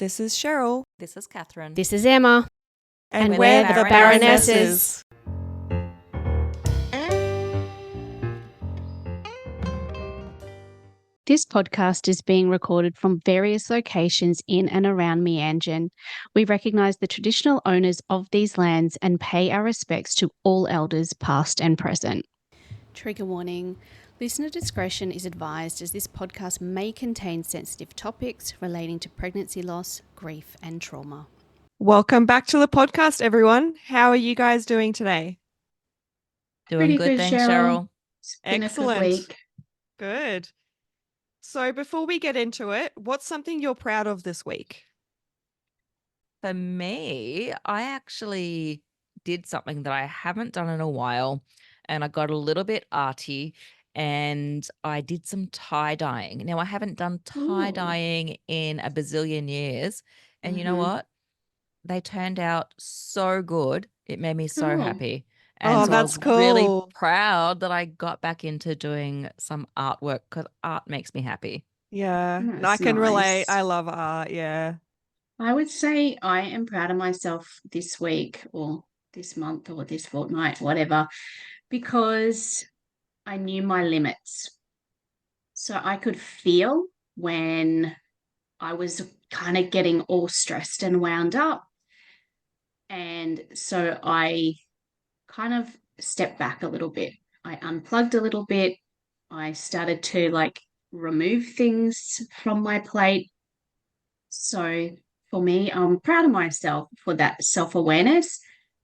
This is Cheryl. This is Catherine. This is Emma. And we're we're the Baronesses. This podcast is being recorded from various locations in and around Meanjin. We recognise the traditional owners of these lands and pay our respects to all elders past and present. Trigger warning. Listener discretion is advised as this podcast may contain sensitive topics relating to pregnancy loss, grief and trauma. Welcome back to the podcast, everyone. How are you guys doing today? Doing Pretty good, thanks, Cheryl. It's been Excellent. a good week. Good. So before we get into it, what's something you're proud of this week? For me, I actually did something that I haven't done in a while, and I got a little bit arty, and I did some tie-dyeing. Now, I haven't done tie-dyeing in a bazillion years, and you know what? They turned out so good. It made me so Cool. happy. Oh, And so I that's was really cool. proud that I got back into doing some artwork because art makes me happy. Yeah, I That's can relate. nice. I love art. Yeah. I would say I am proud of myself this week or this month or this fortnight, whatever, because I knew my limits. So I could feel when I was kind of getting all stressed and wound up. And so I kind of stepped back a little bit. I unplugged a little bit. I started to remove things from my plate. So for me, I'm proud of myself for that self-awareness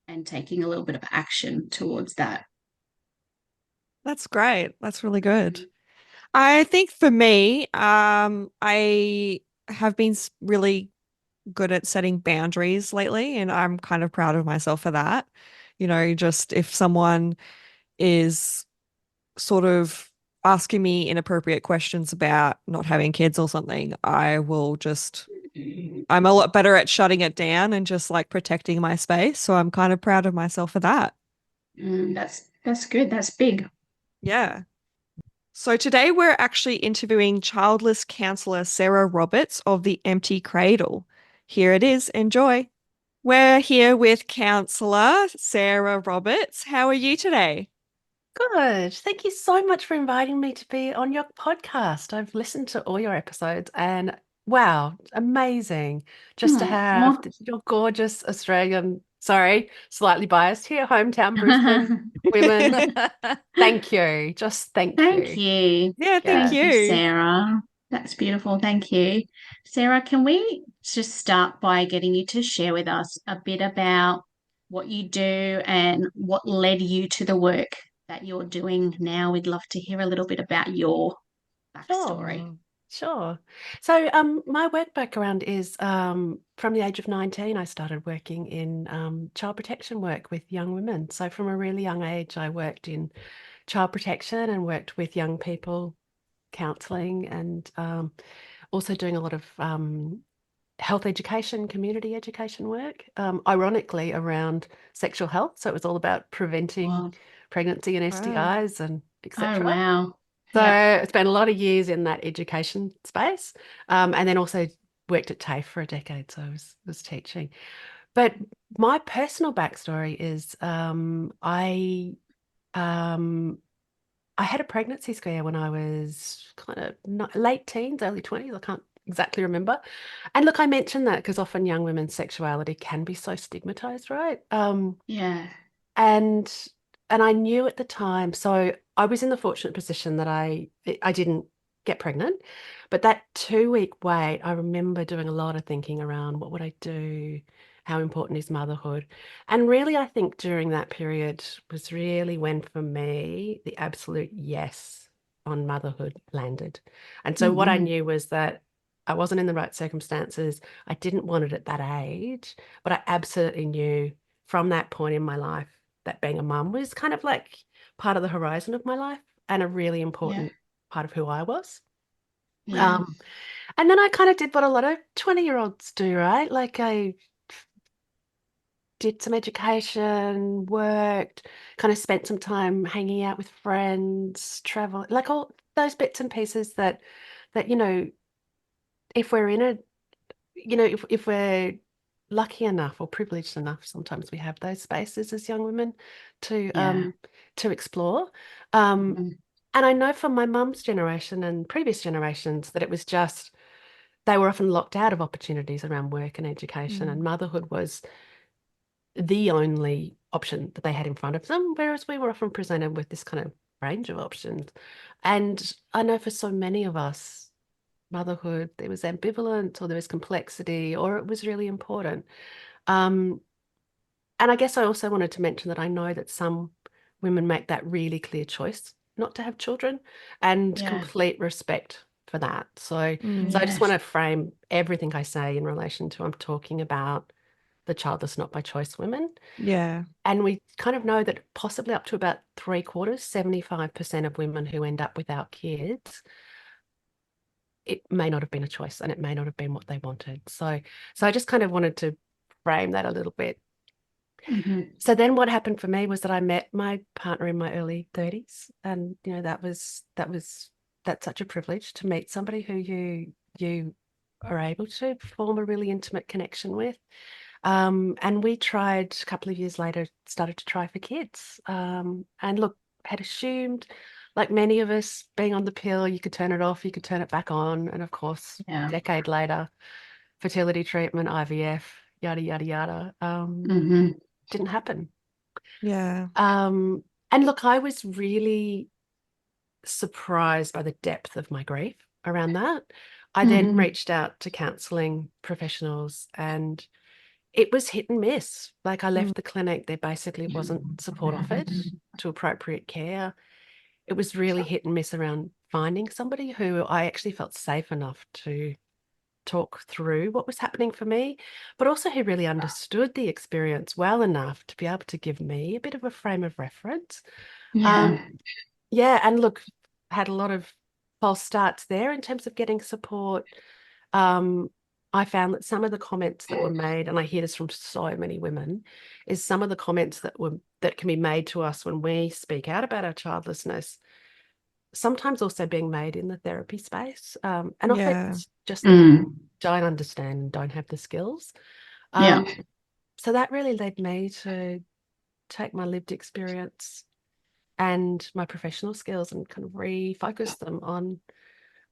and taking a little bit of action towards that. That's great. That's really good. I think for me, I have been really good at setting boundaries lately, and I'm kind of proud of myself for that. You know, just if someone is sort of asking me inappropriate questions about not having kids or something, I'm a lot better at shutting it down and just like protecting my space. So I'm kind of proud of myself for that. That's good. That's big. Yeah. So today we're actually interviewing childless counsellor Sarah Roberts of the Empty Cradle. Here it is. Enjoy. We're here with counsellor Sarah Roberts. How are you today? Good. Thank you so much for inviting me to be on your podcast. I've listened to all your episodes and wow, amazing just to have your gorgeous Australian, sorry, slightly biased here, hometown Brisbane women. Thank you. Just thank Thank you. you. Yeah, Thank thank you, you. Sarah. That's beautiful. Thank you. Sarah, can we just start by getting you to share with us a bit about what you do and what led you to the work that you're doing now? We'd love to hear a little bit about your backstory. Sure. So my work background is from the age of 19, I started working in child protection work with young women. So from a really young age, I worked in child protection and worked with young people, counselling, and also doing a lot of health education, community education work, ironically around sexual health. So it was all about preventing pregnancy and STIs and etc. Oh, wow. So I spent a lot of years in that education space, and then also worked at TAFE for a decade. So I was teaching. But my personal backstory is I had a pregnancy scare when I was kind of late teens, early 20s. I can't exactly remember. And look, I mentioned that because often young women's sexuality can be so stigmatized, right? Yeah. And I knew at the time, so I was in the fortunate position that I didn't get pregnant, but that 2-week wait, I remember doing a lot of thinking around what would I do? How important is motherhood? And really, I think during that period was really when, for me, the absolute yes on motherhood landed. And so what I knew was that I wasn't in the right circumstances. I didn't want it at that age, but I absolutely knew from that point in my life that being a mum was kind of like part of the horizon of my life and a really important part of who I was. Yeah. And then I kind of did what a lot of 20-year-olds do, right? Like I did some education, worked, kind of spent some time hanging out with friends, travel, like all those bits and pieces that if we're in if we're lucky enough or privileged enough, sometimes we have those spaces as young women to Yeah. to explore. Um, Mhm. and I know from my mum's generation and previous generations that it was just they were often locked out of opportunities around work and education, and motherhood was the only option that they had in front of them, whereas we were often presented with this kind of range of options. And I know for so many of us, motherhood, there was ambivalence or there was complexity or it was really important. Um, and I guess I also wanted to mention that I know that some women make that really clear choice not to have children, and Yeah. complete respect for that. So I just Yes. want to frame everything I say in relation to I'm talking about the childless, not by choice women. Yeah. And we kind of know that possibly up to about 3/4, 75% of women who end up without kids, it may not have been a choice and it may not have been what they wanted. So I just kind of wanted to frame that a little bit. Mhm. So then what happened for me was that I met my partner in my early 30s. And that's such a privilege to meet somebody who you are able to form a really intimate connection with. And we tried a couple of years later, started to try for kids. And look, had assumed, like many of us, being on the pill, you could turn it off, you could turn it back on. And of course, Yeah. a decade later, fertility treatment, IVF, yada, yada, yada, Mhm. didn't happen. Yeah. And look, I was really surprised by the depth of my grief around that. I then Mhm. reached out to counselling professionals and it was hit and miss. Like I Mm. left the clinic, there basically wasn't support offered to appropriate care. It was really hit and miss around finding somebody who I actually felt safe enough to talk through what was happening for me, but also who really understood the experience well enough to be able to give me a bit of a frame of reference. Yeah. Yeah, and look, had a lot of false starts there in terms of getting support. Um, I found that some of the comments that were made, and I hear this from so many women, is some of the comments that can be made to us when we speak out about our childlessness, sometimes also being made in the therapy space. And often Yeah. it's just that they Mm. don't understand and don't have the skills. Yeah. So that really led me to take my lived experience and my professional skills and kind of refocus them on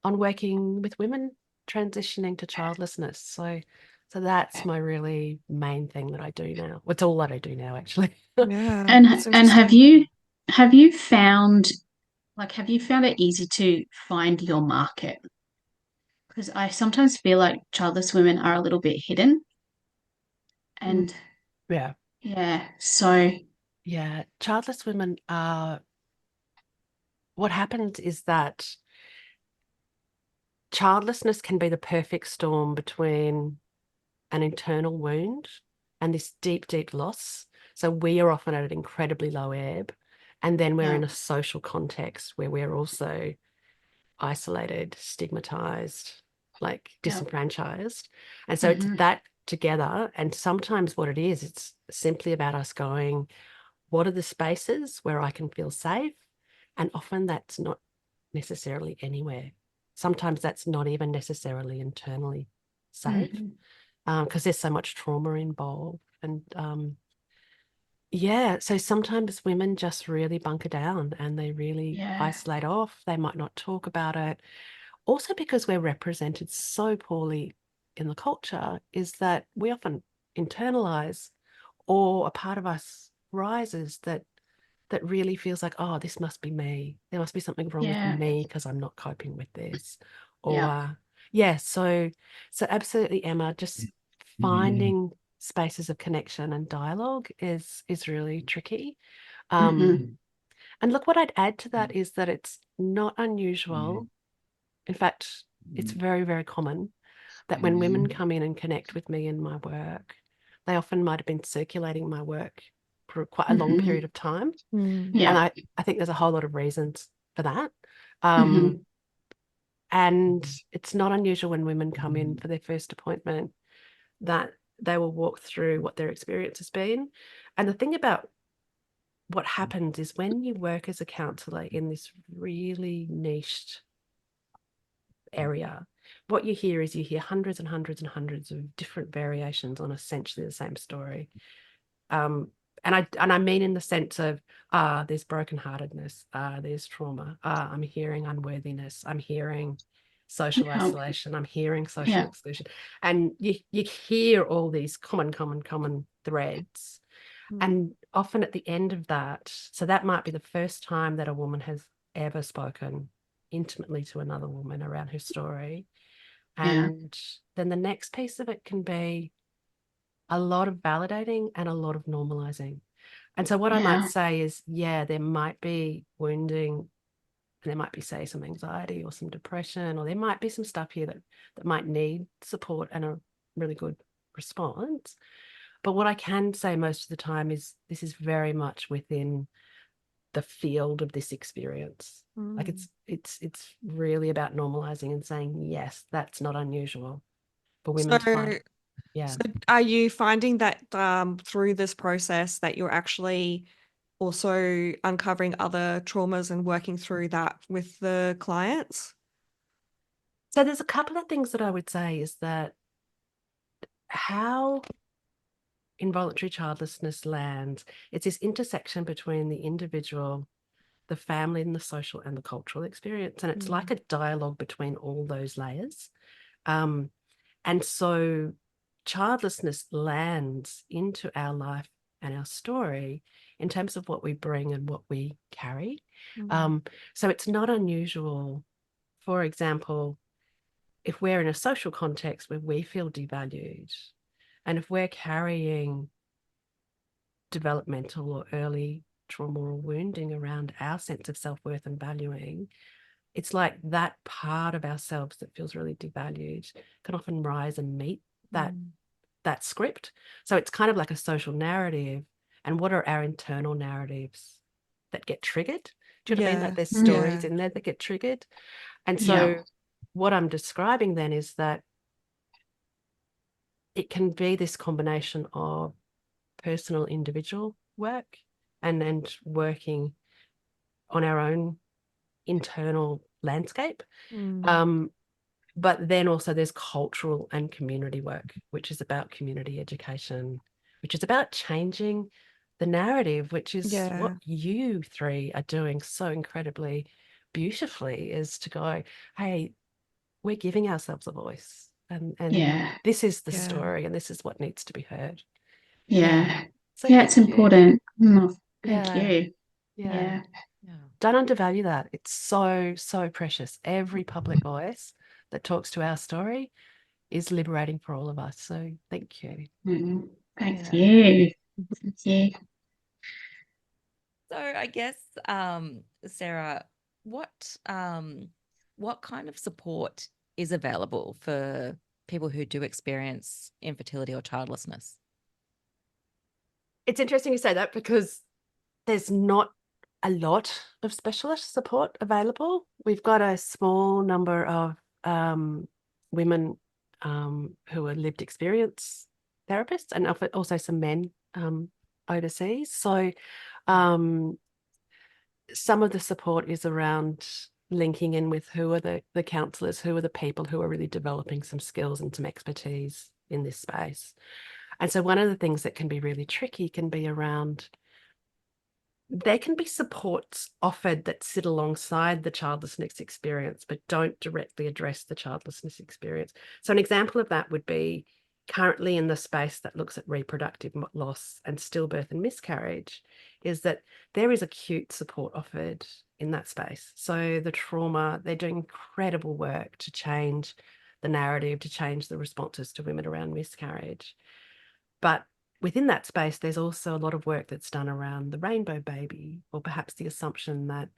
working with women transitioning to childlessness. So that's my really main thing that I do now. It's all that I do now, actually. Yeah. And That's and interesting. have you found it easy to find your market? Because I sometimes feel like childless women are a little bit hidden. And Yeah. yeah, so Yeah. Childless women are, what happens is that childlessness can be the perfect storm between an internal wound and this deep, deep loss. So we are often at an incredibly low ebb. And then we're yeah, in a social context where we're also isolated, stigmatized, like yeah. disenfranchised. And so it's Mhm. that together. And sometimes what it is, it's simply about us going, what are the spaces where I can feel safe? And often that's not necessarily anywhere. Sometimes that's not even necessarily internally safe Mhm. because there's so much trauma involved. And yeah, so sometimes women just really bunker down and they really Yeah, isolate off. They might not talk about it. Also, because we're represented so poorly in the culture, is that we often internalize, or a part of us rises that really feels like, oh, this must be me. There must be something wrong with yeah, me because I'm not coping with this. yeah. Or yeah, so absolutely, Emma, just finding spaces of connection and dialogue is really tricky. Um, Mhm. and look, what I'd add to that is that it's not unusual. In fact, it's very, very common that when women come in and connect with me in my work, they often might have been circulating my work for quite a long Mhm. period of time. Mm. And Yeah. I think there's a whole lot of reasons for that. Mhm. And it's not unusual when women come in for their first appointment that they will walk through what their experience has been. And the thing about what happens is when you work as a counsellor in this really niched area what you hear is you hear hundreds and hundreds and hundreds of different variations on essentially the same story. And I mean in the sense of, there's brokenheartedness, there's trauma, I'm hearing unworthiness, I'm hearing social Yeah. isolation, I'm hearing social Yeah. exclusion. And you hear all these common threads. And often at the end of that, so that might be the first time that a woman has ever spoken intimately to another woman around her story. Yeah. And then the next piece of it can be a lot of validating and a lot of normalizing. And so what I might Yeah. say is, yeah, there might be wounding, and there might be, say, some anxiety or some depression, or there might be some stuff here that might need support and a really good response. But what I can say most of the time is this is very much within the field of this experience. Like it's really about normalizing and saying, yes, that's not unusual for women to find. So, Yeah. so are you finding that through this process that you're actually also uncovering other traumas and working through that with the clients? So there's a couple of things that I would say is that how involuntary childlessness lands, it's this intersection between the individual, the family, and the social and the cultural experience. And it's like a dialogue between all those layers. And so childlessness lands into our life and our story in terms of what we bring and what we carry. So it's not unusual, for example, if we're in a social context where we feel devalued, and if we're carrying developmental or early trauma or wounding around our sense of self-worth and valuing, it's like that part of ourselves that feels really devalued can often rise and meet that script. So it's kind of like a social narrative. And what are our internal narratives that get triggered? Do you know what I mean? Like Yeah, there's yeah. stories in there that get triggered. And Yeah. so what I'm describing then is that it can be this combination of personal individual work and working on our own internal landscape. But then also there's cultural and community work, which is about community education, which is about changing the narrative, which is what Yeah, you three are doing so incredibly beautifully, is to go, hey, we're giving ourselves a voice, and Yeah. this is the yeah, story and this is what needs to be heard. Yeah. So Yeah, it's thank you. important. Thank Yeah. you. Yeah. Yeah. Yeah. Don't undervalue that. It's so precious. Every public voice that talks to our story is liberating for all of us. So thank you. Thank Yeah. you. Thank you. So I guess, Sarah, what what kind of support is available for people who do experience infertility or childlessness? It's interesting you say that because there's not a lot of specialist support available. We've got a small number of women who are lived experience therapists, and also some men overseas. So some of the support is around linking in with who are the counsellors, who are the people who are really developing some skills and some expertise in this space. And so one of the things that can be really tricky can be around, there can be supports offered that sit alongside the childlessness experience, but don't directly address the childlessness experience. So an example of that would be currently in the space that looks at reproductive loss and stillbirth and miscarriage, is that there is acute support offered in that space. So the trauma, they're doing incredible work to change the narrative, to change the responses to women around miscarriage. But within that space, there's also a lot of work that's done around the rainbow baby, or perhaps the assumption that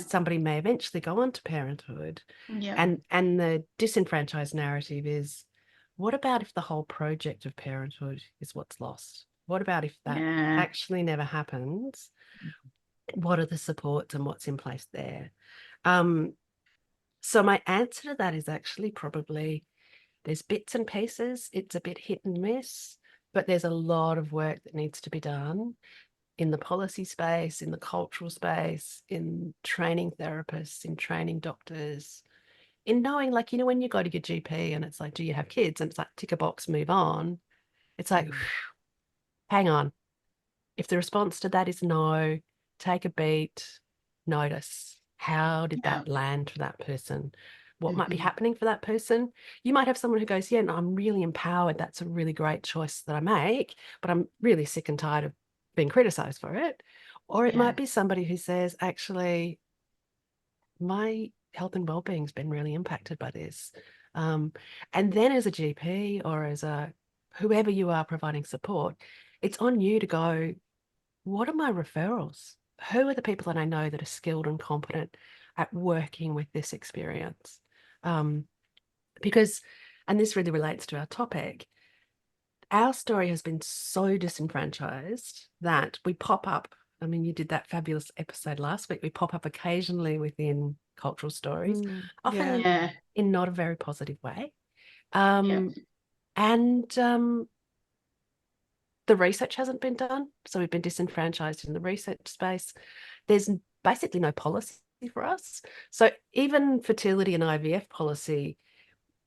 somebody may eventually go on to parenthood. Yeah. And the disenfranchised narrative is, what about if the whole project of parenthood is what's lost? What about if that Yeah. actually never happens? What are the supports and what's in place there? So my answer to that is actually probably there's bits and pieces. It's a bit hit and miss, but there's a lot of work that needs to be done in the policy space, in the cultural space, in training therapists, in training doctors, in knowing, like, when you go to your GP and it's like, do you have kids? And it's like, tick a box, move on. It's like, hang on. If the response to that is no, take a beat, notice how did Yeah. that land for that person? What might be Mhm. happening for that person? You might have someone who goes, yeah, no, I'm really empowered. That's a really great choice that I make, but I'm really sick and tired of being criticized for it. Or it Yeah. might be somebody who says, actually, my health and well-being's been really impacted by this. And then as a GP or as a whoever you are providing support, it's on you to go, what are my referrals? Who are the people that I know that are skilled and competent at working with this experience? Because, and this really relates to our topic, our story has been so disenfranchised that we pop up. I mean, you did that fabulous episode last week. We pop up occasionally within cultural stories, often Yeah. in not a very positive way. Yeah. And the research hasn't been done. So we've been disenfranchised in the research space. There's basically no policy for us. So even fertility and IVF policy,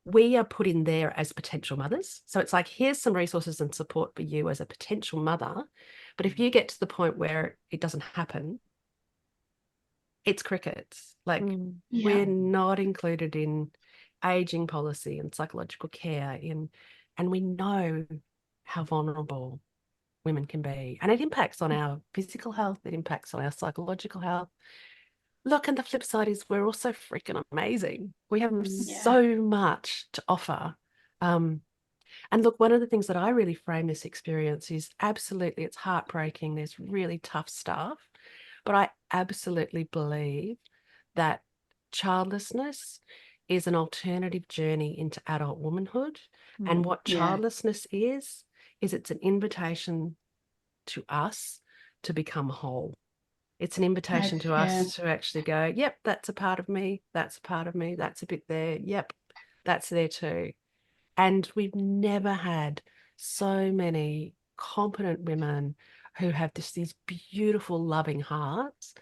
we are put in there as potential mothers. So it's like, here's some resources and support for you as a potential mother. But if you get to the point where it doesn't happen, it's crickets. Like, Yeah. we're not included in aging policy and psychological care and we know how vulnerable women can be. And it impacts on our physical health, it impacts on our psychological health. Look, and the flip side is we're also freaking amazing. We have Yeah. so much to offer. And look, one of the things that I really frame this experience is absolutely, it's heartbreaking. There's really tough stuff. But I absolutely believe that childlessness is an alternative journey into adult womanhood. And what Yeah. childlessness is it's an invitation to us to become whole. It's an invitation to Yeah. us to actually go, yep, that's a part of me. That's a part of me. That's a bit there. Yep, that's there too. And we've never had so many competent women who have these beautiful, loving hearts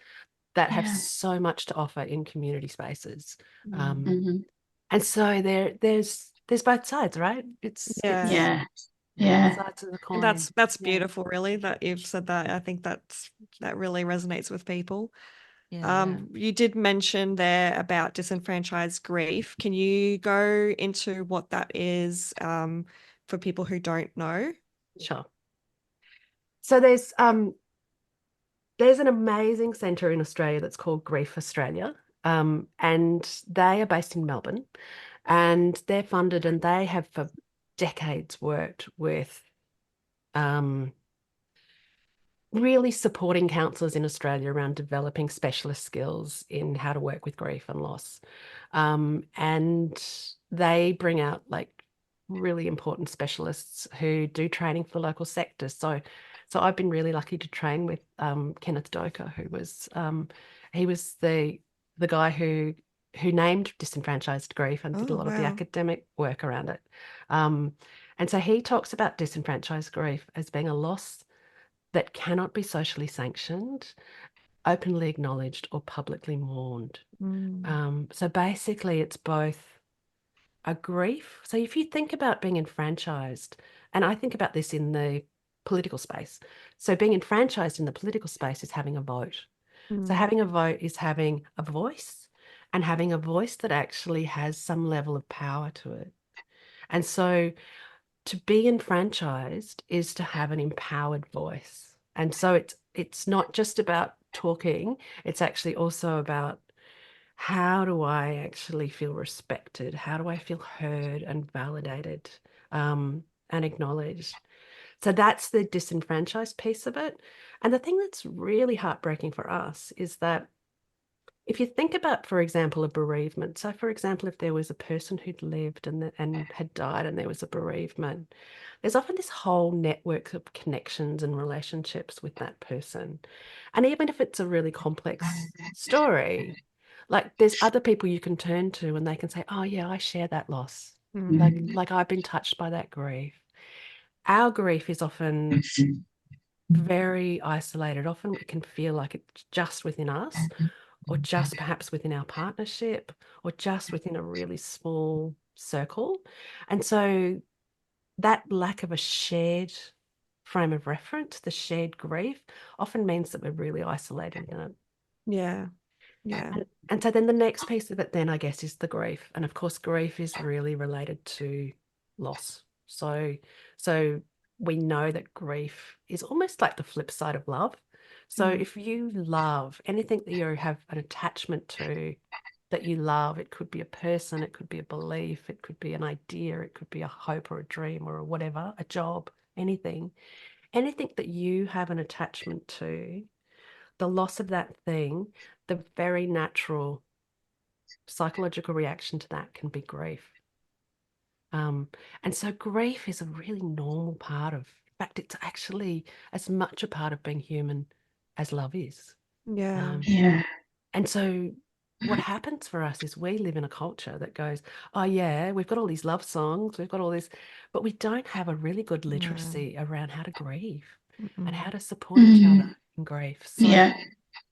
that have Yeah. so much to offer in community spaces. Mhm. And so there's both sides, right? It's Yeah. Yeah. both Yeah. sides of the And coin. that's Yeah. beautiful, really, that you've said that. I think that really resonates with people. Yeah. You did mention there about disenfranchised grief. Can you go into what that is, for people who don't know? Sure. So there's an amazing centre in Australia that's called Grief Australia, and they are based in Melbourne, and they're funded, and they have for decades worked with really supporting counsellors in Australia around developing specialist skills in how to work with grief and loss. And they bring out like really important specialists who do training for local sectors. So I've been really lucky to train with Kenneth Doker, who was he was the guy who named disenfranchised grief and did a Oh, lot of the wow. academic work around it. And so he talks about disenfranchised grief as being a loss that cannot be socially sanctioned, openly acknowledged, or publicly mourned. So basically, it's both a grief. So if you think about being enfranchised, and I think about this in the political space. So being enfranchised in the political space is having a vote. So having a vote is having a voice and having a voice that actually has some level of power to it. And so to be enfranchised is to have an empowered voice. And so it's not just about talking, it's actually also about how do I actually feel respected? How do I feel heard and validated, and acknowledged? So that's the disenfranchised piece of it. And the thing that's really heartbreaking for us is that if you think about, for example, a bereavement, so for example, if there was a person who'd lived and had died and there was a bereavement, there's often this whole network of connections and relationships with that person. And even if it's a really complex story, like there's other people you can turn to and they can say, oh yeah, I share that loss. Like I've been touched by that grief. Our grief is often very isolated. Often it can feel like it's just within us, or just perhaps within our partnership, or just within a really small circle. And so that lack of a shared frame of reference, the shared grief, often means that we're really isolated in it. Yeah. Yeah. And so then the next piece of it then, I guess, is the grief. And of course, grief is really related to loss. So we know that grief is almost like the flip side of love. So if you love anything that you have an attachment to, that you love, it could be a person, it could be a belief, it could be an idea, it could be a hope or a dream or whatever, a job, anything that you have an attachment to, the loss of that thing, the very natural psychological reaction to that can be grief. And so grief is a really normal part of, in fact, it's actually as much a part of being human as love is. Yeah. Yeah. And so what happens for us is we live in a culture that goes, oh yeah, we've got all these love songs, we've got all this, but we don't have a really good literacy around how to grieve and how to support each other in grief. So Yeah.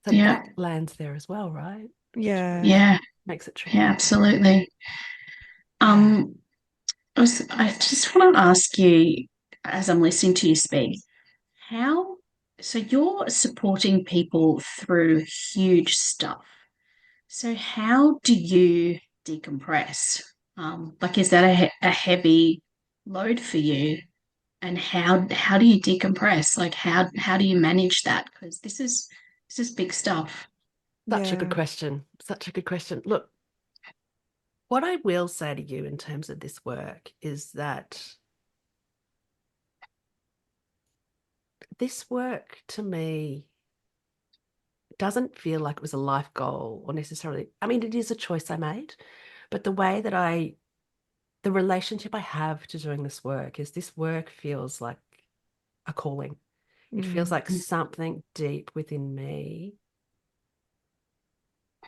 so Yeah. that lands there as well, right? Yeah. Yeah. Makes it Yeah, tricky. absolutely. Yeah. I just want to ask you, as I'm listening to you speak, how, so you're supporting people through huge stuff. So how do you decompress? Like, is that a heavy load for you? And how do you decompress? Like, how do you manage that? Because this is big stuff. Such a good Yeah. question. Such a good question. Look, what I will say to you in terms of this work is that this work to me doesn't feel like it was a life goal or necessarily, I mean, it is a choice I made, but the way that the relationship I have to doing this work feels like a calling. It feels like something deep within me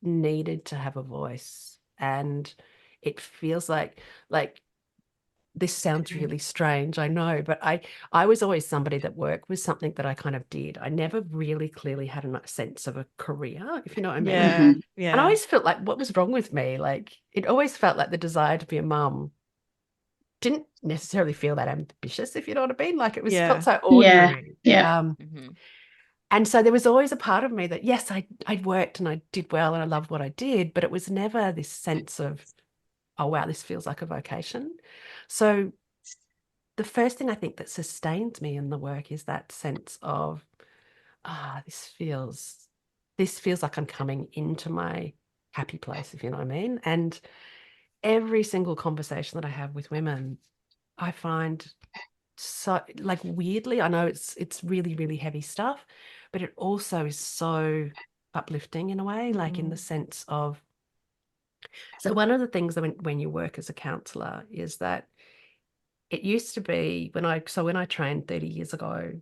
needed to have a voice. And it feels like this sounds really strange, I know, but I was always somebody that work was something that I kind of did. I never really clearly had a sense of a career, if you know what I mean. Yeah. Mhm. And I Yeah. always felt like, what was wrong with me? Like, it always felt like the desire to be a mum didn't necessarily feel that ambitious, if you know what I mean. Like, it was felt Yeah. so Yeah. ordinary. Yeah. And so there was always a part of me that, yes, I worked and I did well and I loved what I did, but it was never this sense of, oh, wow, this feels like a vocation. So the first thing I think that sustains me in the work is that sense of, this feels like I'm coming into my happy place, if you know what I mean. And every single conversation that I have with women, I find so, like, weirdly, I know it's really, really heavy stuff, but it also is so uplifting in a way, like in the sense of, so one of the things that when you work as a counsellor is that it used to be when I trained 30 years ago,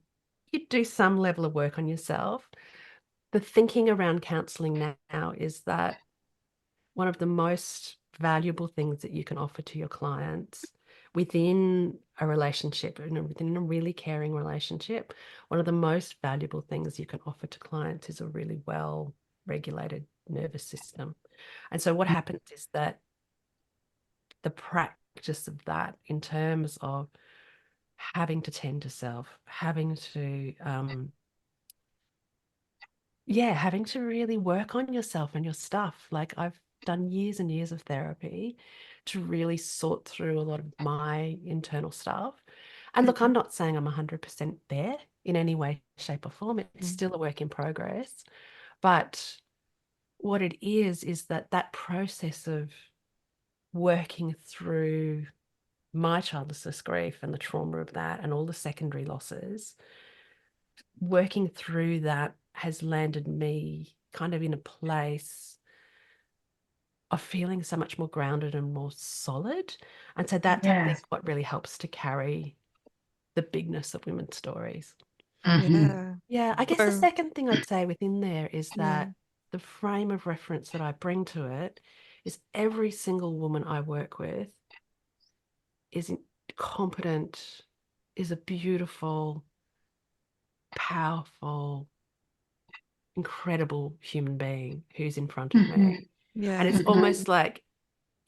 you'd do some level of work on yourself. The thinking around counselling now is that one of the most valuable things that you can offer to your clients within a relationship, within a really caring relationship, one of the most valuable things you can offer to clients is a really well regulated nervous system. And so what happens is that the practice of that in terms of having to tend to self, having to having to really work on yourself and your stuff. Like, I've done years and years of therapy to really sort through a lot of my internal stuff. And look, I'm not saying I'm 100% there in any way, shape, or form. It's still a work in progress. But what it is that process of working through my childlessness grief and the trauma of that and all the secondary losses, working through that has landed me kind of in a place of feeling so much more grounded and more solid. And so that's, I Yeah. think, what really helps to carry the bigness of women's stories. Mhm. Yeah. Yeah, I guess the So, second thing I'd say within there is yeah. that the frame of reference that I bring to it is every single woman I work with is competent, is a beautiful, powerful, incredible human being who's in front of Mhm. me. And Yeah. it's almost like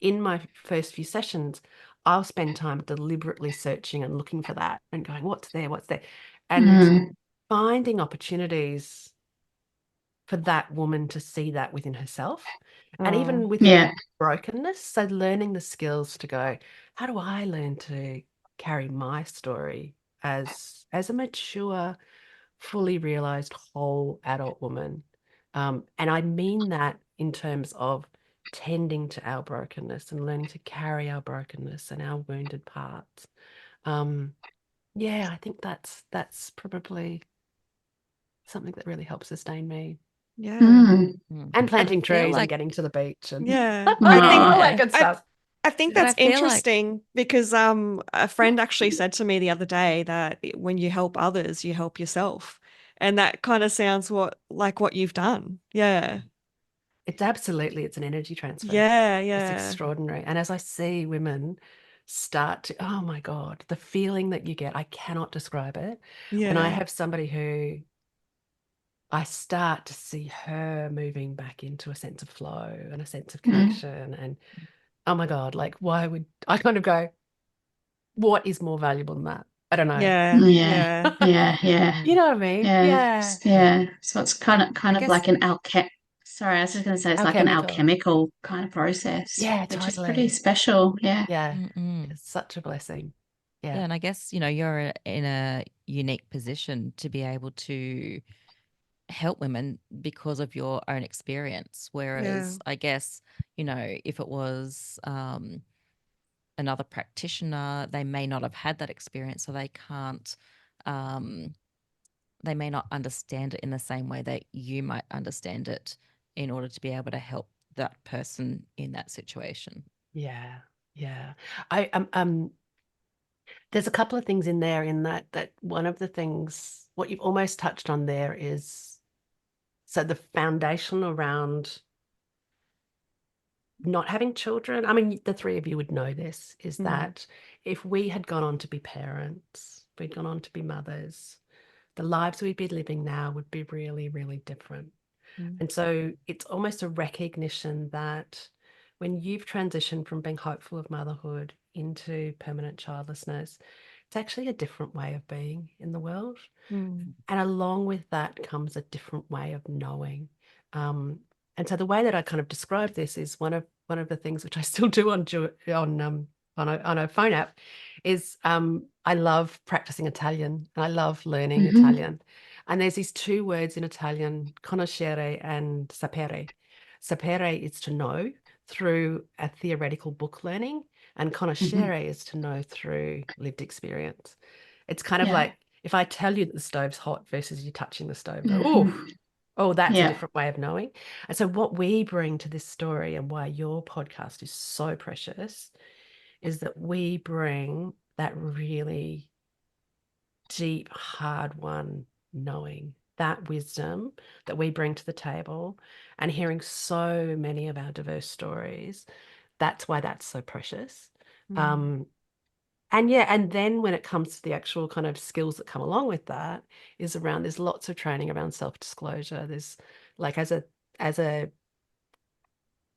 in my first few sessions, I'll spend time deliberately searching and looking for that and going, what's there? What's there? And Mm. finding opportunities for that woman to see that within herself and Oh, even within Yeah. her brokenness. So learning the skills to go, how do I learn to carry my story as a mature, fully realized whole adult woman? And I mean that in terms of tending to our brokenness and learning to carry our brokenness and our wounded parts. Yeah, I think that's probably something that really helps sustain me. yeah. Mm. And And I planting feel trees and like, getting to the beach and Yeah. I think all that Yeah. good I stuff. I think but I that's feel like, interesting because a friend actually said to me the other day that when you help others, you help yourself. And that kind of sounds like what you've done. Yeah. It's it's an energy transfer. Yeah, It's yeah. extraordinary. And as I see women start to, oh my God, the feeling that you get, I cannot describe it. When I Yeah. have somebody who I start to see her moving back into a sense of flow and a sense of Mm. connection. And oh my God, like, why would I kind of go, what is more valuable than that? I don't know. Yeah. Yeah. Yeah. Yeah. Yeah. You know what I mean? Yeah. Yeah. Yeah. So it's kind and of I kind of like guess, an sorry, I was just going to say it's like an Alchemical. alchemical kind of process, Yeah, which is pretty totally. special. Yeah. Yeah. mm-mm. It's such a blessing. Yeah. Yeah, and I guess, you're in a unique position to be able to help women because of your own experience. Yeah. Whereas I guess, if it was another practitioner, they may not have had that experience, so they can't, um, they may not understand it in the same way that you might understand it in order to be able to help that person in that situation. Yeah. Yeah. I there's a couple of things in there in that one of the things what you've almost touched on there is so the foundation around not having children. I mean, the three of you would know this, is Mm. that if we had gone on to be parents, if we'd gone on to be mothers, the lives we'd be living now would be really, really different. Mm. And so it's almost a recognition that when you've transitioned from being hopeful of motherhood into permanent childlessness, it's actually a different way of being in the world. Mm. And along with that comes a different way of knowing. And so the way that I kind of describe this is one of the things which I still do on a phone app is I love practicing Italian and I love learning Hmm. Italian. And there's these two words in Italian, conoscere and sapere. Sapere is to know through a theoretical book learning, and Hmm. conoscere is to know through lived experience. It's kind of Yeah. like if I tell you that the stove's hot versus you touching the stove, go, Hmm. oh, that's a Yeah. different way of knowing. And so what we bring to this story and why your podcast is so precious is that we bring that really deep, hard won knowing, that wisdom that we bring to the table, and hearing so many of our diverse stories. That's why that's so precious. Mm. Um, and yeah, and then when it comes to the actual kind of skills that come along with that is around, there's lots of training around self-disclosure. There's like as a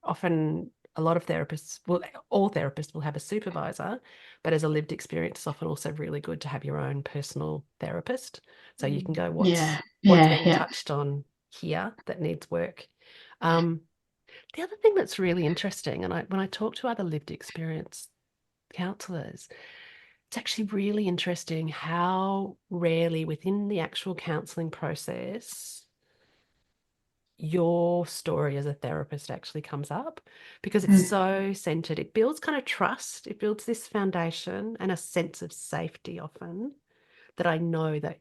often a lot of therapists, well, all therapists will have a supervisor, but as a lived experience, it's often also really good to have your own personal therapist. So you can Mm. go, Yeah. what's Yeah. being Yeah. touched on here that needs work. Um, the other thing that's really interesting, and when I talk to other lived experience counselors, it's actually really interesting how rarely within the actual counseling process your story as a therapist actually comes up, because it's Mm. so centered. It builds kind of trust. It builds this foundation and a sense of safety often that I know that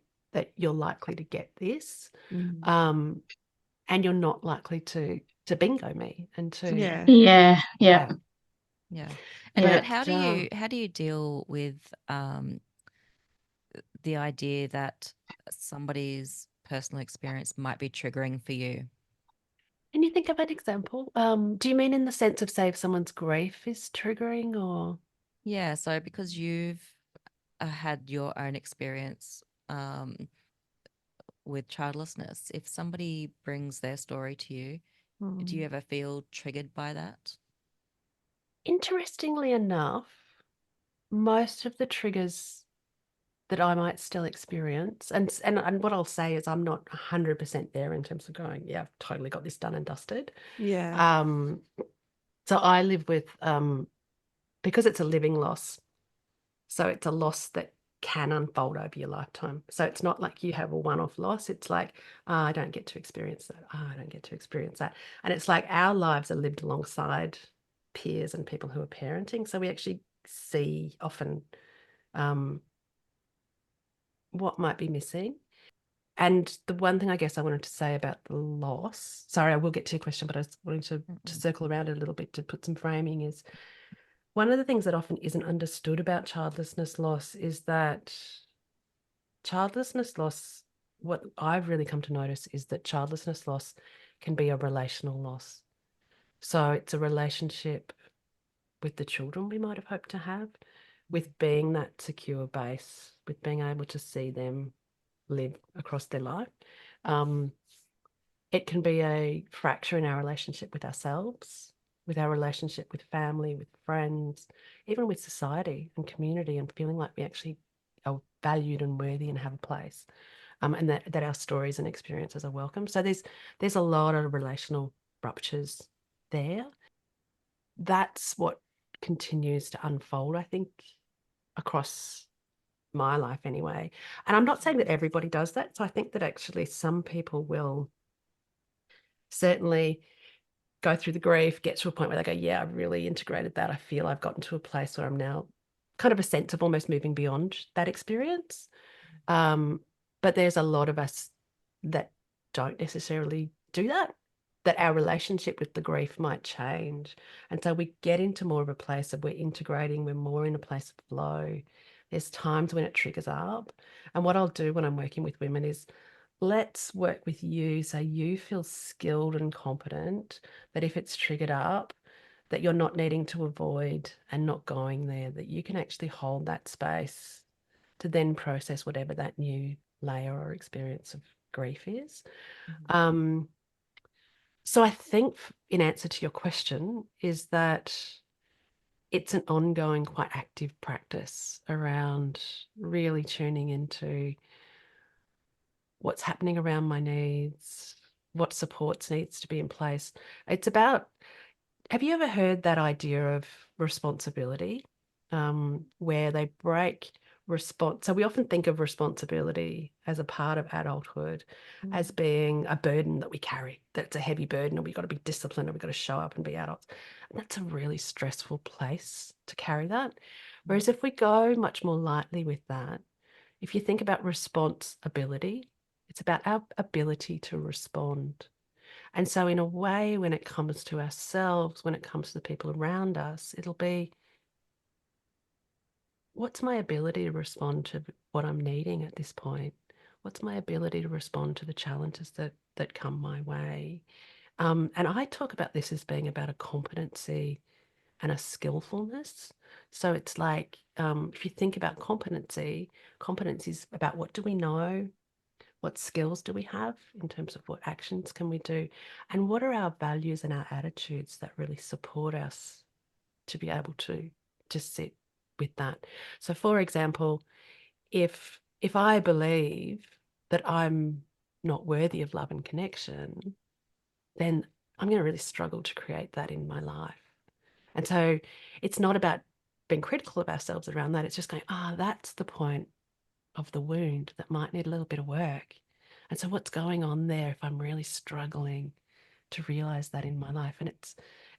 you're likely to get this. Mm. Um, and you're not likely to bingo me and to Yeah. Yeah. Yeah. yeah. Yeah. But Yeah. how do you deal with the idea that somebody's personal experience might be triggering for you? Can you think of an example? Do you mean in the sense of, say, if someone's grief is triggering or? Yeah, so because you've had your own experience, with childlessness? If somebody brings their story to you, do you ever feel triggered by that? Interestingly enough, most of the triggers that I might still experience, and what I'll say is I'm not 100% there in terms of going, yeah, I've totally got this done and dusted. Yeah. So I live with, because it's a living loss, so it's a loss that can unfold over your lifetime. So it's not like you have a one-off loss. It's like, I don't get to experience that. I don't get to experience that. And it's like our lives are lived alongside peers and people who are parenting. So we actually see often what might be missing. And the one thing I guess I wanted to say about the loss, sorry, I will get to your question, but I was wanting to circle around it a little bit to put some framing, is one of the things that often isn't understood about childlessness loss is that childlessness loss, what I've really come to notice is that childlessness loss can be a relational loss. So it's a relationship with the children we might have hoped to have, with being that secure base, with being able to see them live across their life. It can be a fracture in our relationship with ourselves, with our relationship with family, with friends, even with society and community, and feeling like we actually are valued and worthy and have a place, and that our stories and experiences are welcome. So there's a lot of relational ruptures there. That's what continues to unfold, I think, across my life anyway. And I'm not saying that everybody does that. So I think that actually some people will certainly go through the grief, get to a point where they go, yeah, I've really integrated that. I feel I've gotten to a place where I'm now kind of a sense of almost moving beyond that experience. But there's a lot of us that don't necessarily do that, that our relationship with the grief might change. And so we get into more of a place of we're integrating, we're more in a place of flow. There's times when it triggers up. And what I'll do when I'm working with women is let's work with you so you feel skilled and competent that if it's triggered up, that you're not needing to avoid and not going there, that you can actually hold that space to then process whatever that new layer or experience of grief is. So I think in answer to your question is that it's an ongoing, quite active practice around really tuning into what's happening around my needs, what supports needs to be in place. It's about, have you ever heard that idea of responsibility, where they break response? So we often think of responsibility as a part of adulthood as being a burden that we carry, that it's a heavy burden and we've got to be disciplined and we've got to show up and be adults. And that's a really stressful place to carry that. Whereas if we go much more lightly with that, if you think about responsibility, it's about our ability to respond. And so, in a way, when it comes to ourselves, when it comes to the people around us, it'll be what's my ability to respond to what I'm needing at this point? What's my ability to respond to the challenges that come my way? And I talk about this as being about a competency and a skillfulness. So it's like, if you think about competency, competence is about what do we know? What skills do we have in terms of what actions can we do? And what are our values and our attitudes that really support us to be able to sit with that? So for example, if I believe that I'm not worthy of love and connection, then I'm going to really struggle to create that in my life. And so it's not about being critical of ourselves around that. It's just going, that's the point of the wound that might need a little bit of work. And so what's going on there if I'm really struggling to realize that in my life? And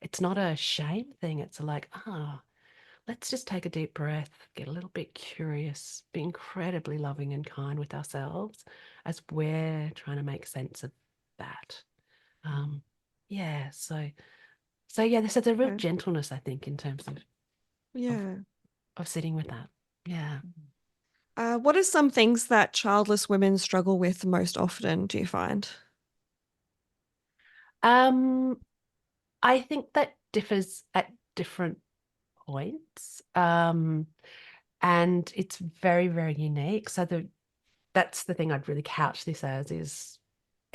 it's not a shame thing. It's like, let's just take a deep breath, get a little bit curious, be incredibly loving and kind with ourselves as we're trying to make sense of that. Yeah. So yeah, there's a real gentleness, I think, in terms of Yeah. of sitting with that. Yeah. What are some things that childless women struggle with most often, do you find? I think that differs at different points. And it's very, very unique. So that's the thing I'd really couch this as, is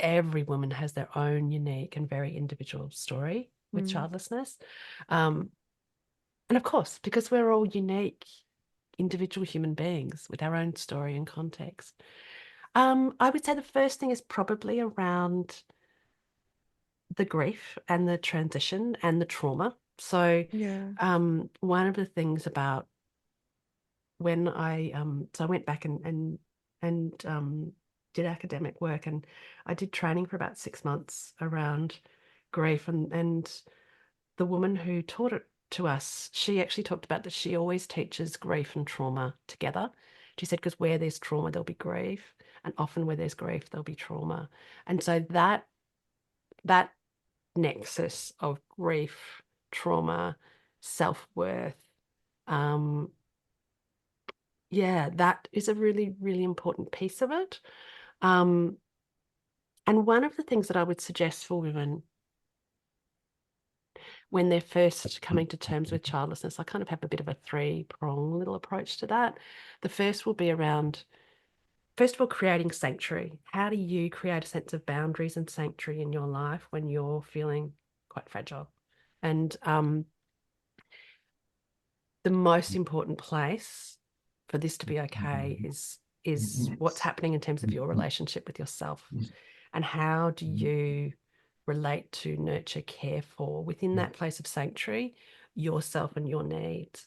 every woman has their own unique and very individual story with childlessness. And of course, because we're all unique individual human beings with our own story and context. I would say the first thing is probably around the grief and the transition and the trauma. So Yeah. one of the things about when I went back and did academic work, and I did training for about 6 months around grief, and the woman who taught it to us, she actually talked about that she always teaches grief and trauma together. She said, because where there's trauma, there'll be grief, and often where there's grief, there'll be trauma. And so that nexus of grief, trauma, self-worth, that is a really, really important piece of it. And one of the things that I would suggest for women when they're first coming to terms with childlessness, I kind of have a bit of a three-prong little approach to that. The first will be around, first of all, creating sanctuary. How do you create a sense of boundaries and sanctuary in your life when you're feeling quite fragile? And the most important place for this to be okay is what's happening in terms of your relationship with yourself, and how do you relate to, nurture, care for, within that place of sanctuary, yourself and your needs.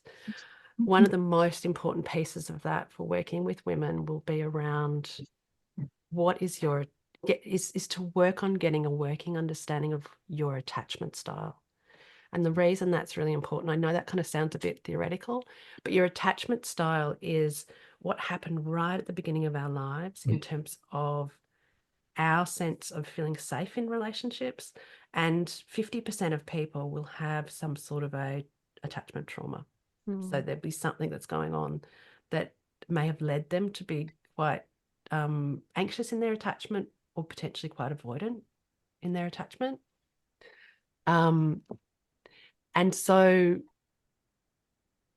One of the most important pieces of that for working with women will be around what is your is to work on getting a working understanding of your attachment style. And the reason that's really important, I know that kind of sounds a bit theoretical, but your attachment style is what happened right at the beginning of our lives in terms of our sense of feeling safe in relationships. And 50% of people will have some sort of a attachment trauma. So there'd be something that's going on that may have led them to be quite anxious in their attachment, or potentially quite avoidant in their attachment. And so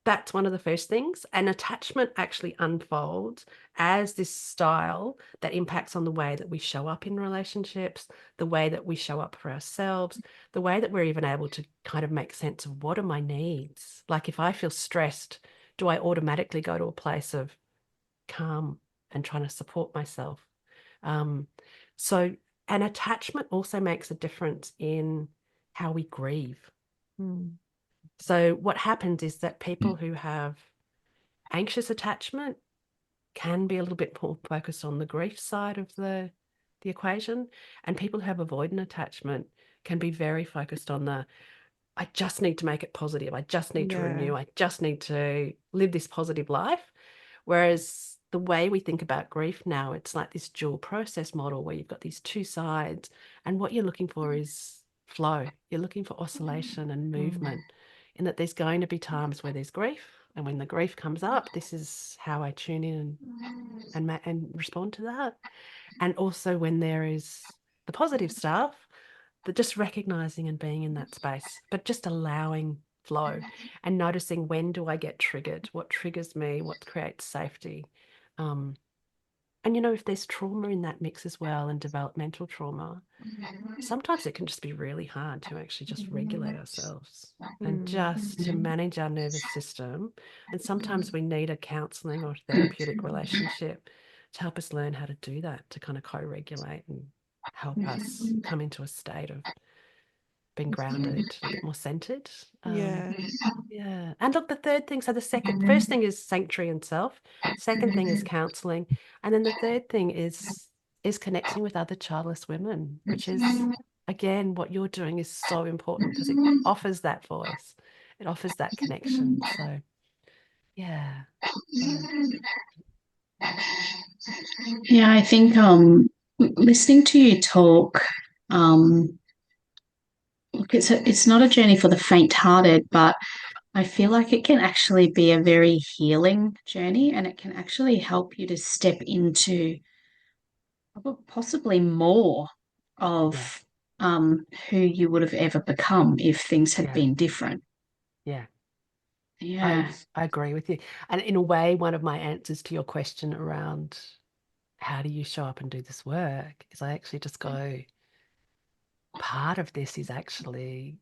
that's one of the first things. And attachment actually unfolds as this style that impacts on the way that we show up in relationships, the way that we show up for ourselves, the way that we're even able to kind of make sense of what are my needs. Like if I feel stressed, do I automatically go to a place of calm and trying to support myself? So an attachment also makes a difference in how we grieve. So what happens is that people who have anxious attachment can be a little bit more focused on the grief side of the equation, and people who have avoidant attachment can be very focused on the, I just need to make it positive, I just need to renew, I just need to live this positive life. Whereas the way we think about grief now, it's like this dual process model where you've got these two sides, and what you're looking for is flow. You're looking for oscillation and movement, in that there's going to be times where there's grief, and when the grief comes up, this is how I tune in and respond to that. And also when there is the positive stuff, but just recognizing and being in that space, but just allowing flow and noticing, when do I get triggered? What triggers me? What creates safety? And, if there's trauma in that mix as well, and developmental trauma, sometimes it can just be really hard to actually just regulate ourselves and just to manage our nervous system. And sometimes we need a counselling or therapeutic relationship to help us learn how to do that, to kind of co-regulate and help us come into a state of being grounded, a bit more centered. Yeah. Yeah. And look, the third thing, so first thing is sanctuary and self. Second thing is counselling. And then the third thing is connecting with other childless women, which is, again, what you're doing is so important because it offers that voice. It offers that connection. So, yeah. Yeah, I think listening to you talk, look, it's not a journey for the faint-hearted, but I feel like it can actually be a very healing journey, and it can actually help you to step into possibly more of who you would have ever become if things had been different. Yeah. Yeah. I agree with you. And in a way, one of my answers to your question around how do you show up and do this work, is I actually just go, part of this is actually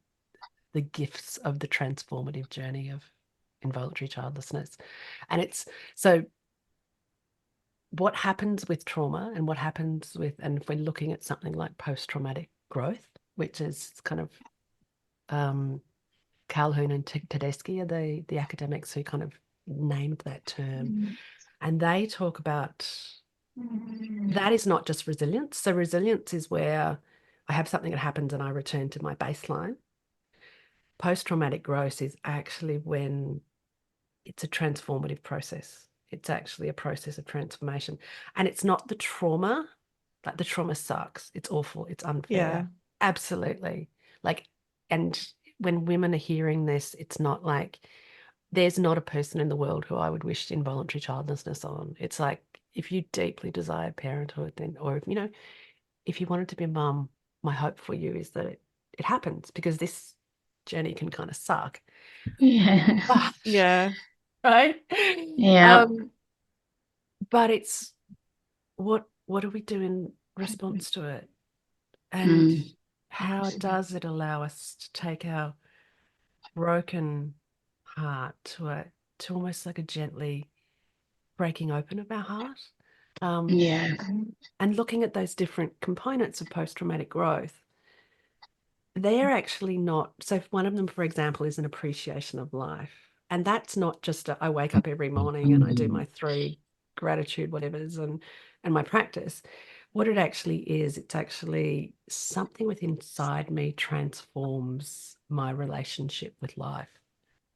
the gifts of the transformative journey of involuntary childlessness. And it's so what happens with trauma and what happens with, and if we're looking at something like post-traumatic growth, which is kind of Calhoun and Tedeschi are the academics who kind of named that term. And they talk about that is not just resilience. So resilience is where I have something that happens and I return to my baseline. Post-traumatic growth is actually when it's a transformative process. It's actually a process of transformation. And it's not the trauma, like the trauma sucks. It's awful. It's unfair. Yeah. Absolutely. Like, and when women are hearing this, it's not like there's not a person in the world who I would wish involuntary childlessness on. It's like, if you deeply desire parenthood, then, or if, if you wanted to be a mum, my hope for you is that it happens, because this journey can kind of suck. Yeah. But, Yeah. right? Yeah. But it's what do we do in response to it? And how does it allow us to take our broken heart to almost like a gently breaking open of our heart? Yeah. And looking at those different components of post-traumatic growth, they're actually not. So one of them, for example, is an appreciation of life. And that's not just I wake up every morning and I do my 3 gratitude whatevers and my practice. What it actually is, it's actually something within inside me transforms my relationship with life.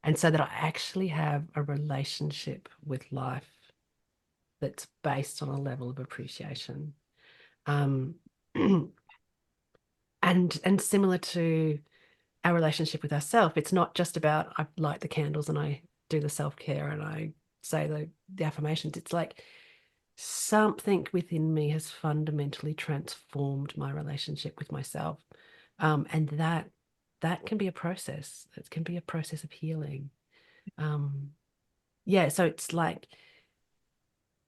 And so that I actually have a relationship with life that's based on a level of appreciation. And similar to our relationship with ourselves, it's not just about I light the candles and I do the self-care and I say the affirmations. It's like something within me has fundamentally transformed my relationship with myself. And that can be a process. It can be a process of healing. Yeah, so it's like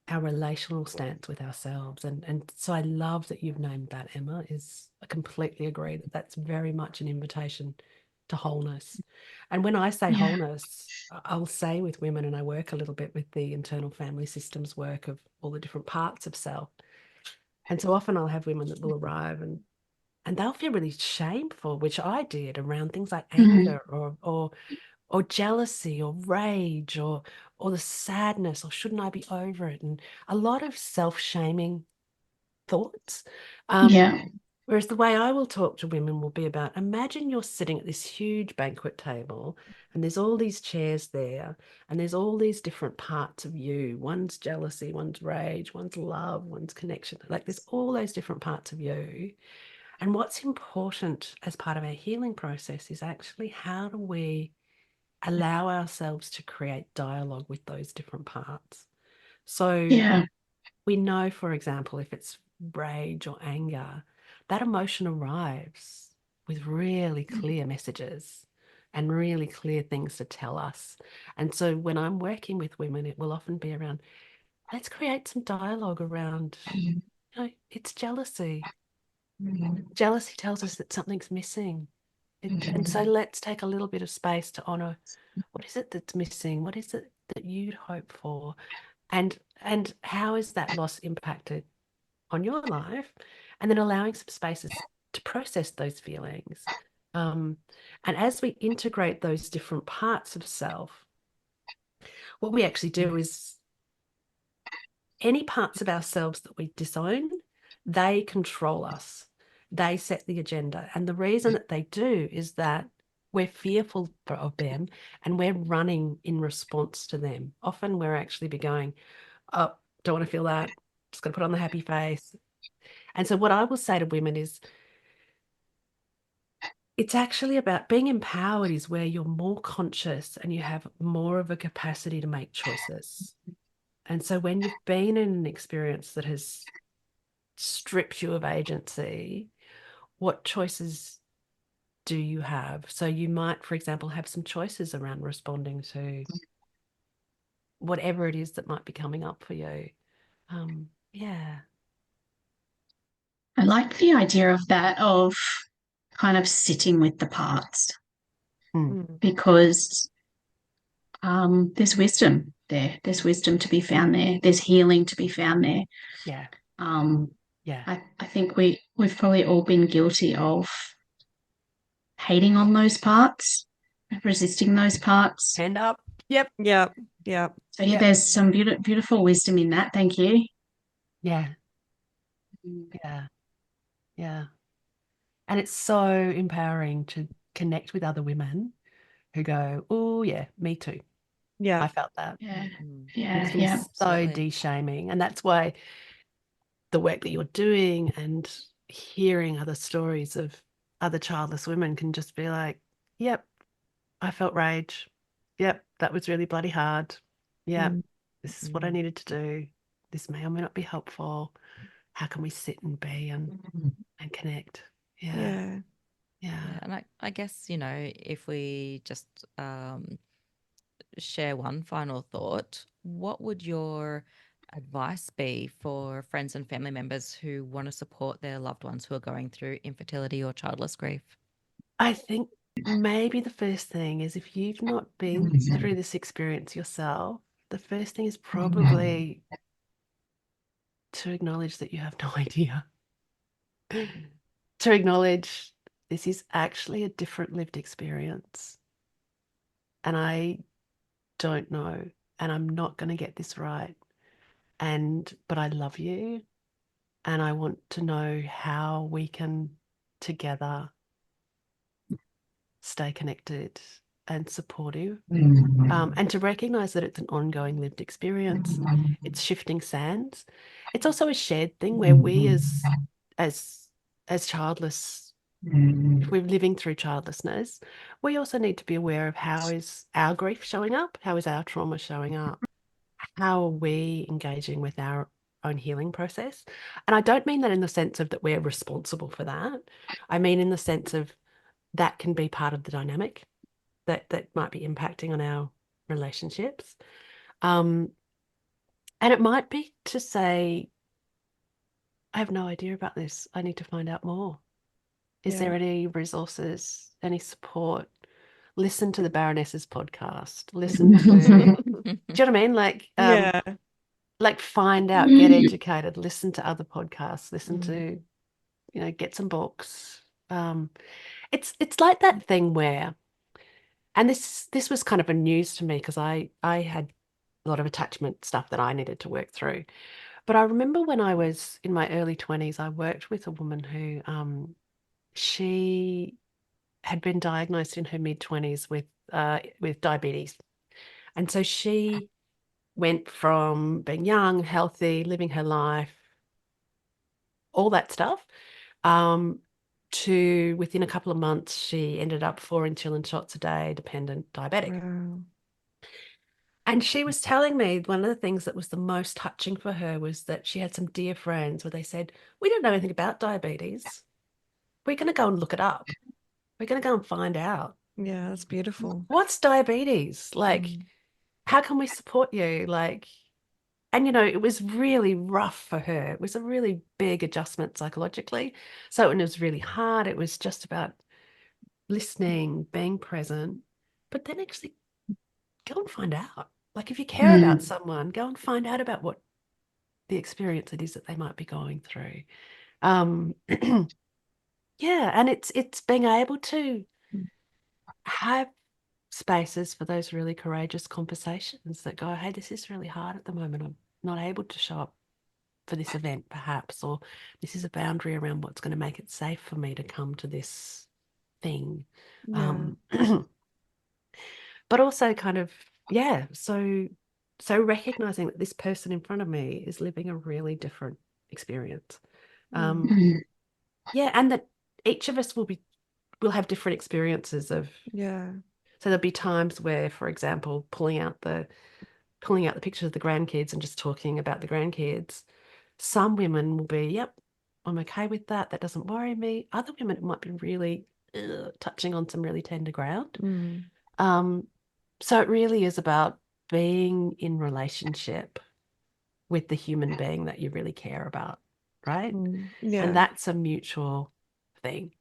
our relational stance with ourselves. And so I love that you've named that, Emma. I completely agree that that's very much an invitation to wholeness. And when I say wholeness, I'll say with women, and I work a little bit with the internal family systems work of all the different parts of self. And so often I'll have women that will arrive and they'll feel really shameful, which I did, around things like anger or jealousy or rage or the sadness, or shouldn't I be over it? And a lot of self-shaming thoughts. Yeah. Whereas the way I will talk to women will be about, imagine you're sitting at this huge banquet table and there's all these chairs there and there's all these different parts of you. One's jealousy, one's rage, one's love, one's connection. Like there's all those different parts of you. And what's important as part of our healing process is actually, how do we allow ourselves to create dialogue with those different parts? So Yeah. we know, for example, if it's rage or anger, that emotion arrives with really clear messages and really clear things to tell us. And so when I'm working with women, it will often be around, let's create some dialogue around, it's jealousy. Jealousy tells us that something's missing. And so let's take a little bit of space to honor, what is it that's missing? What is it that you'd hope for? And how is that loss impacted on your life? And then allowing some spaces to process those feelings. And as we integrate those different parts of self, what we actually do is, any parts of ourselves that we disown, they control us. They set the agenda. And the reason that they do is that we're fearful of them and we're running in response to them. Often we're actually be going, oh, don't want to feel that. Just got to put on the happy face. And so what I will say to women is, it's actually about being empowered is where you're more conscious and you have more of a capacity to make choices. And so when you've been in an experience that has stripped you of agency, what choices do you have? So you might, for example, have some choices around responding to whatever it is that might be coming up for you. Yeah. I like the idea of that, of kind of sitting with the parts, Mm. because there's wisdom there. There's wisdom to be found there. There's healing to be found there. Yeah. Um, Yeah. I think we've probably all been guilty of hating on those parts, resisting those parts. Hand up. Yep. Yep. Yep. So yeah, Yep. there's some beautiful wisdom in that. Thank you. Yeah. Yeah. Yeah. And it's so empowering to connect with other women who go, oh, yeah, me too. Yeah. I felt that. Yeah, Mm. It yeah, can be yeah. so Absolutely. de-shaming. And that's why the work that you're doing and hearing other stories of other childless women can just be like, yep, I felt rage. Yep, that was really bloody hard. Yep, Mm. this is what I needed to do. This may or may not be helpful. How can we sit and be and connect? Yeah, Yeah. yeah. Yeah, and I guess, if we just share one final thought, what would your advice be for friends and family members who want to support their loved ones who are going through infertility or childless grief? I think maybe the first thing is, if you've not been through this experience yourself, the first thing is probably to acknowledge that you have no idea. To acknowledge this is actually a different lived experience. And I don't know, and I'm not going to get this right. But I love you, and I want to know how we can together stay connected and supportive. And to recognize that it's an ongoing lived experience. It's shifting sands. It's also a shared thing where we as childless, if we're living through childlessness, we also need to be aware of how is our grief showing up, how is our trauma showing up, how are we engaging with our own healing process. And I don't mean that in the sense of that we're responsible for that. I mean in the sense of that can be part of the dynamic that might be impacting on our relationships. And it might be to say, I have no idea about this. I need to find out more. Is Yeah. there any resources, any support? Listen to the Baroness's podcast. Listen to, do you know what I mean? Yeah. Like find out, get educated, listen to other podcasts, listen to, get some books. It's like that thing where, and this was kind of a news to me because I had a lot of attachment stuff that I needed to work through. But I remember when I was in my early 20s, I worked with a woman who she had been diagnosed in her mid-20s with diabetes. And so she went from being young, healthy, living her life, all that stuff, to within a couple of months, she ended up 4 insulin shots a day, dependent diabetic. Wow. And she was telling me one of the things that was the most touching for her was that she had some dear friends where they said, we don't know anything about diabetes. We're going to go and look it up. We're going to go and find out. Yeah, that's beautiful. What's diabetes? Like, Mm. how can we support you? Like, and it was really rough for her. It was a really big adjustment psychologically. So when it was really hard, it was just about listening, being present, but then actually go and find out. Like, if you care about someone, go and find out about what the experience it is that they might be going through. Yeah, and it's being able to have spaces for those really courageous conversations that go, hey, this is really hard at the moment. I'm not able to show up for this event, perhaps, or this is a boundary around what's going to make it safe for me to come to this thing. Yeah. But also kind of, yeah, so recognizing that this person in front of me is living a really different experience. Yeah, and that each of us will have different experiences of, Yeah. so there'll be times where, for example, pulling out the pictures of the grandkids and just talking about the grandkids. Some women will be, yep, I'm okay with that. That doesn't worry me. Other women, it might be really touching on some really tender ground. Mm. So it really is about being in relationship with the human being that you really care about, right? And Yeah. that's a mutual thing.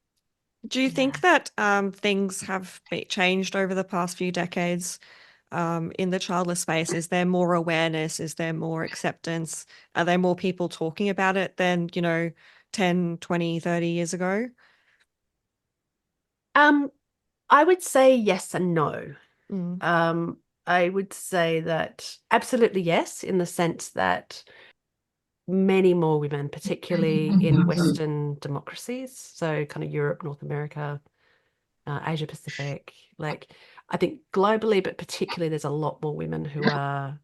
Do you think that things have changed over the past few decades in the childless space? Is there more awareness? Is there more acceptance? Are there more people talking about it than, 10, 20, 30 years ago? I would say yes and no. Mm. I would say that absolutely yes, in the sense that many more women, particularly in Western democracies, so kind of Europe, North America, Asia Pacific, like I think globally, but particularly there's a lot more women who are,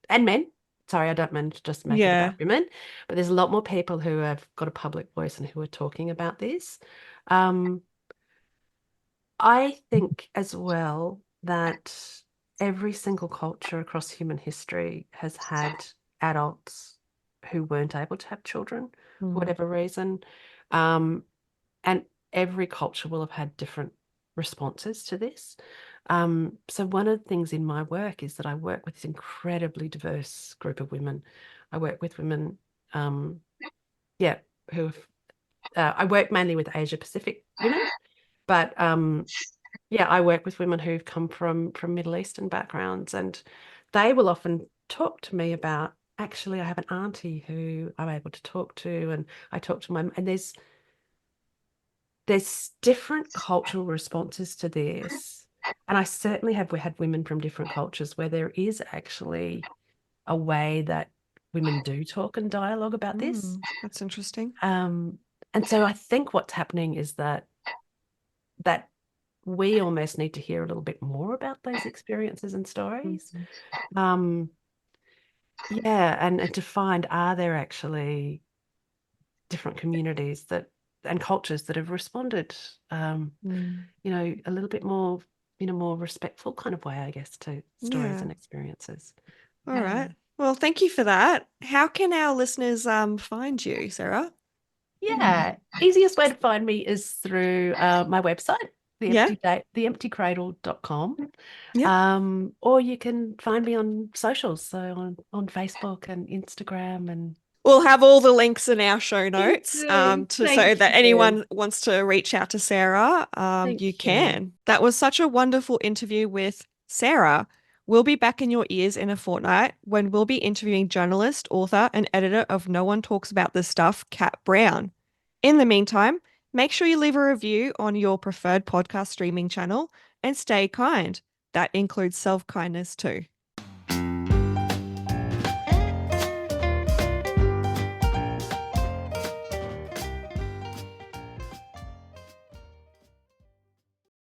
and men. Sorry, I don't mean to just make it Yeah. about women, but there's a lot more people who have got a public voice and who are talking about this. Um, I think as well that every single culture across human history has had adults who weren't able to have children for Mm. whatever reason. And every culture will have had different responses to this. So one of the things in my work is that I work with this incredibly diverse group of women. I work with women, yeah, who have, I work mainly with Asia Pacific women, but yeah, I work with women who've come from Middle Eastern backgrounds, and they will often talk to me about, actually, I have an auntie who I'm able to talk to, and I talk to my, and there's different cultural responses to this. And I certainly have had women from different cultures where there is actually a way that women do talk and dialogue about this. That's interesting. And so I think what's happening is that we almost need to hear a little bit more about those experiences and stories. Yeah, and to find, are there actually different communities that and cultures that have responded, a little bit more, in a more respectful kind of way, I guess, to stories Yeah. and experiences. All right. Well, thank you for that. How can our listeners find you, Sarah? Yeah, easiest way to find me is through my website, Yeah. theemptygradle.com. Yeah. Or you can find me on socials, so on Facebook and Instagram and We'll have all the links in our show notes Good. so Thank that you. anyone wants to reach out to Sarah, Thank you you. can. That was such a wonderful interview with Sarah. We'll be back in your ears in a fortnight when we'll be interviewing journalist, author, and editor of No One Talks About This Stuff, Kat Brown. In the meantime, make sure you leave a review on your preferred podcast streaming channel and stay kind. That includes self-kindness too.